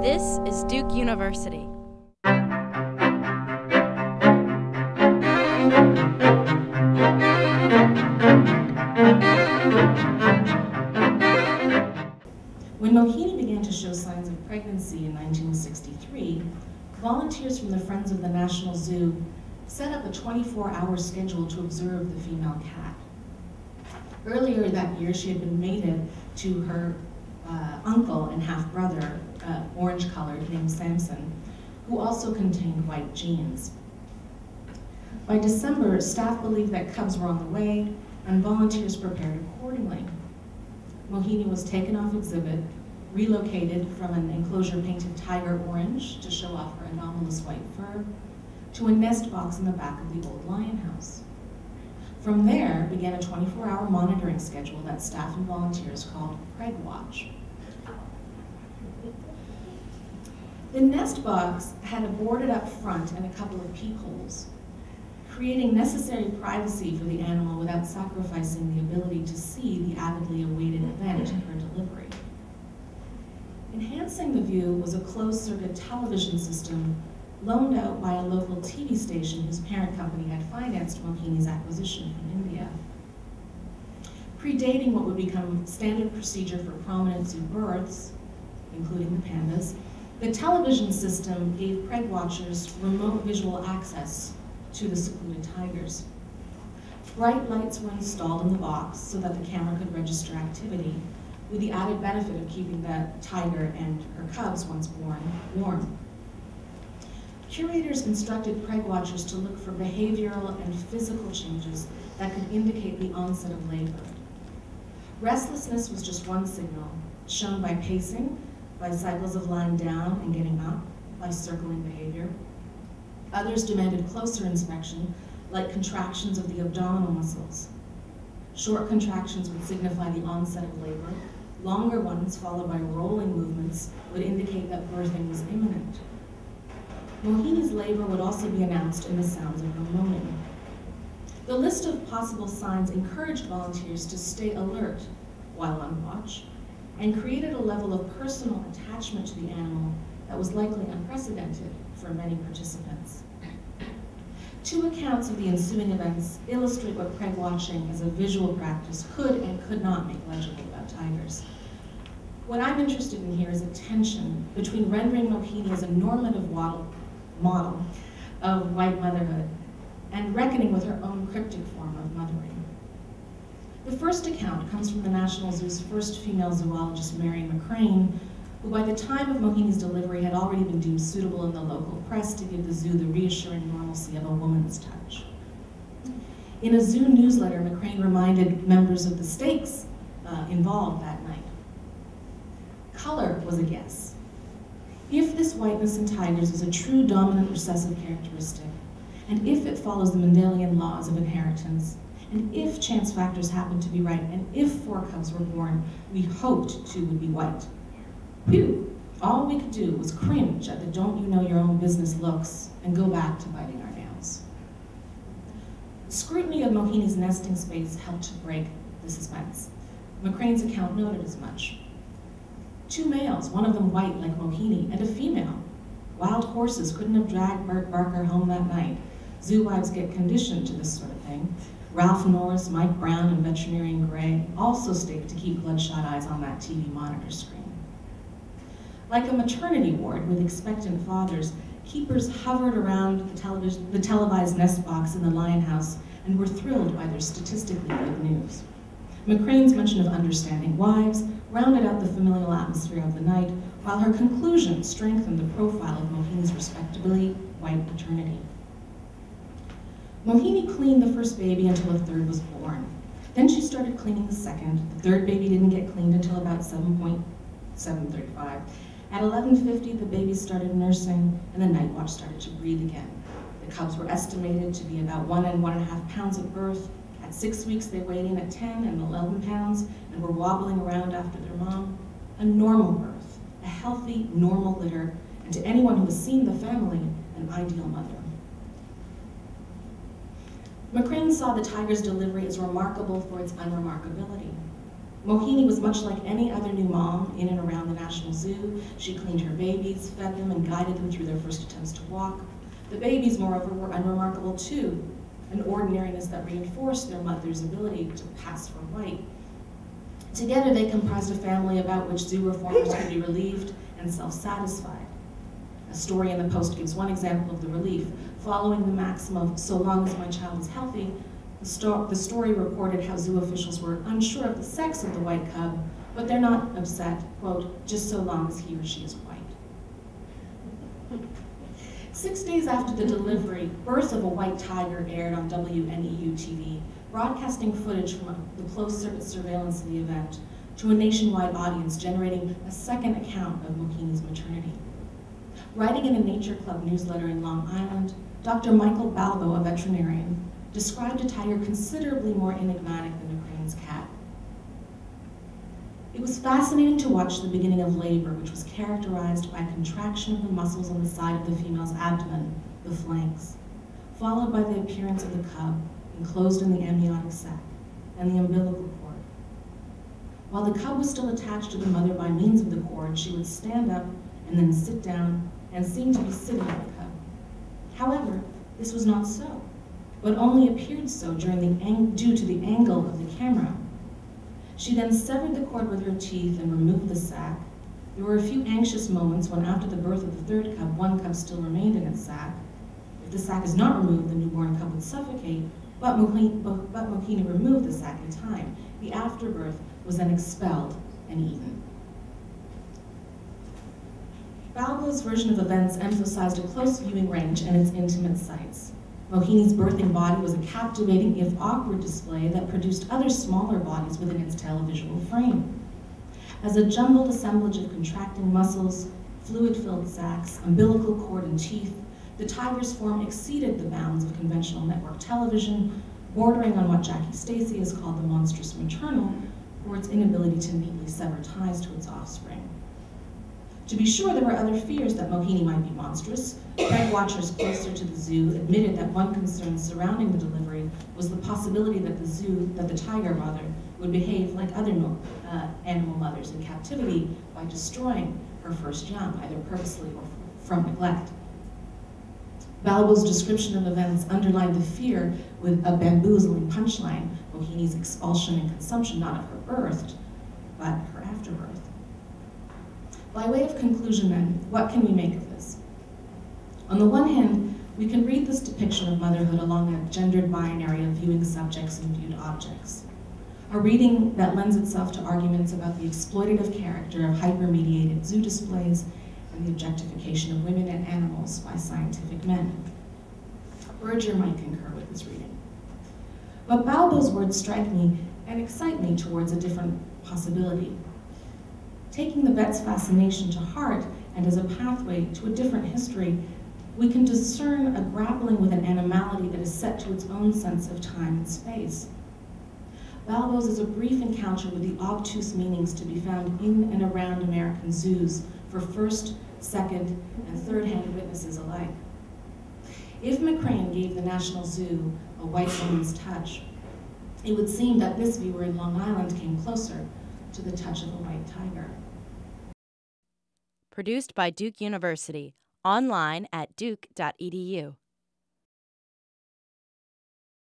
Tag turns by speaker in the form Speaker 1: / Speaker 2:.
Speaker 1: This is Duke University.
Speaker 2: When Mohini began to show signs of pregnancy in 1963, volunteers from the Friends of the National Zoo set up a 24-hour schedule to observe the female cat. Earlier that year, she had been mated to her uncle and half-brother, orange-colored, named Samson, who also contained white genes. By December, staff believed that cubs were on the way, and volunteers prepared accordingly. Mohini was taken off exhibit, relocated from an enclosure painted tiger orange to show off her anomalous white fur, to a nest box in the back of the old lion house. From there began a 24-hour monitoring schedule that staff and volunteers called Preg Watch. The nest box had a boarded up front and a couple of peepholes, creating necessary privacy for the animal without sacrificing the ability to see the avidly awaited event of her delivery. Enhancing the view was a closed-circuit television system loaned out by a local TV station whose parent company had financed Mohini's acquisition from India. Predating what would become standard procedure for prominent zoo births, including the pandas, the television system gave Preg watchers remote visual access to the secluded tigers. Bright lights were installed in the box so that the camera could register activity, with the added benefit of keeping the tiger and her cubs, once born, warm. Curators instructed Preg watchers to look for behavioral and physical changes that could indicate the onset of labor. Restlessness was just one signal, shown by pacing, by cycles of lying down and getting up, by circling behavior. Others demanded closer inspection, like contractions of the abdominal muscles. Short contractions would signify the onset of labor. Longer ones, followed by rolling movements, would indicate that birthing was imminent. Mohini's labor would also be announced in the sounds of her moaning. The list of possible signs encouraged volunteers to stay alert while on watch, and created a level of personal attachment to the animal that was likely unprecedented for many participants. Two accounts of the ensuing events illustrate what Preg watching as a visual practice could and could not make legible about tigers. What I'm interested in here is a tension between rendering Mohini as a normative model of white motherhood and reckoning with her own cryptic form of mothering. The first account comes from the National Zoo's first female zoologist, Mary McCrane, who by the time of Mohini's delivery had already been deemed suitable in the local press to give the zoo the reassuring normalcy of a woman's touch. In a zoo newsletter, McCrane reminded members of the stakes involved that night. Color was a guess. If this whiteness in tigers is a true dominant recessive characteristic, and if it follows the Mendelian laws of inheritance, and if chance factors happened to be right, and if 4 cubs were born, we hoped 2 would be white. Phew, all we could do was cringe at the don't you know your own business looks and go back to biting our nails. The scrutiny of Mohini's nesting space helped to break the suspense. McCrane's account noted as much. 2 males, one of them white like Mohini, and a female. Wild horses couldn't have dragged Bert Barker home that night. Zoo wives get conditioned to this sort of thing. Ralph Norris, Mike Brown, and veterinarian Gray also staked to keep bloodshot eyes on that TV monitor screen. Like a maternity ward with expectant fathers, keepers hovered around the televised nest box in the lion house and were thrilled by their statistically good news. McCrane's mention of understanding wives rounded out the familial atmosphere of the night, while her conclusion strengthened the profile of Mohini's respectably white maternity. Mohini cleaned the first baby until a third was born. Then she started cleaning the second. The third baby didn't get cleaned until about 7:35. At 11:50, the baby started nursing, and the night watch started to breathe again. The cubs were estimated to be about 1 and 1.5 pounds at birth. At 6 weeks, they weighed in at 10 and 11 pounds and were wobbling around after their mom. A normal birth, a healthy, normal litter, and to anyone who has seen the family, an ideal mother. McCrane saw the tiger's delivery as remarkable for its unremarkability. Mohini was much like any other new mom in and around the National Zoo. She cleaned her babies, fed them, and guided them through their first attempts to walk. The babies, moreover, were unremarkable too, an ordinariness that reinforced their mother's ability to pass for white. Together, they comprised a family about which zoo reformers could be relieved and self-satisfied. A story in the Post gives one example of the relief. Following the maxim of, "so long as my child is healthy," the story reported how zoo officials were unsure of the sex of the white cub, but they're not upset, quote, "just so long as he or she is white." 6 days after the delivery, Birth of a White Tiger aired on WNEU TV, broadcasting footage from the closed-circuit surveillance of the event to a nationwide audience, generating a second account of Mohini's maternity. Writing in a Nature Club newsletter in Long Island, Dr. Michael Balbo, a veterinarian, described a tiger considerably more enigmatic than a crane's cat. It was fascinating to watch the beginning of labor, which was characterized by contraction of the muscles on the side of the female's abdomen, the flanks, followed by the appearance of the cub, enclosed in the amniotic sac, and the umbilical cord. While the cub was still attached to the mother by means of the cord, she would stand up and then sit down and seem to be sitting on the cub. However, this was not so, but only appeared so due to the angle of the camera. She then severed the cord with her teeth and removed the sac. There were a few anxious moments when, after the birth of the third cub, one cub still remained in its sac. If the sac is not removed, the newborn cub would suffocate, but Mohini removed the sac in time. The afterbirth was then expelled and eaten. Balbo's version of events emphasized a close viewing range and its intimate sights. Mohini's birthing body was a captivating, if awkward, display that produced other smaller bodies within its televisual frame. As a jumbled assemblage of contracting muscles, fluid-filled sacs, umbilical cord, and teeth, the tiger's form exceeded the bounds of conventional network television, bordering on what Jackie Stacey has called the monstrous maternal, or its inability to neatly sever ties to its offspring. To be sure, there were other fears that Mohini might be monstrous. Peg watchers closer to the zoo admitted that one concern surrounding the delivery was the possibility that the tiger would behave like other animal mothers in captivity by destroying her first young, either purposely or from neglect. Balbo's description of events underlined the fear with a bamboozling punchline, Mohini's expulsion and consumption not of her birth, but her afterbirth. By way of conclusion then, what can we make of this? On the one hand, we can read this depiction of motherhood along a gendered binary of viewing subjects and viewed objects. A reading that lends itself to arguments about the exploitative character of hyper-mediated zoo displays and the objectification of women and animals by scientific men. Berger might concur with this reading. But Balbo's words strike me and excite me towards a different possibility. Taking the vet's fascination to heart and as a pathway to a different history, we can discern a grappling with an animality that is set to its own sense of time and space. Balbo's is a brief encounter with the obtuse meanings to be found in and around American zoos for first, second, and third-hand witnesses alike. If McCrane gave the National Zoo a white woman's touch, it would seem that this viewer in Long Island came closer to the touch of a white tiger.
Speaker 1: Produced by Duke University, online at duke.edu.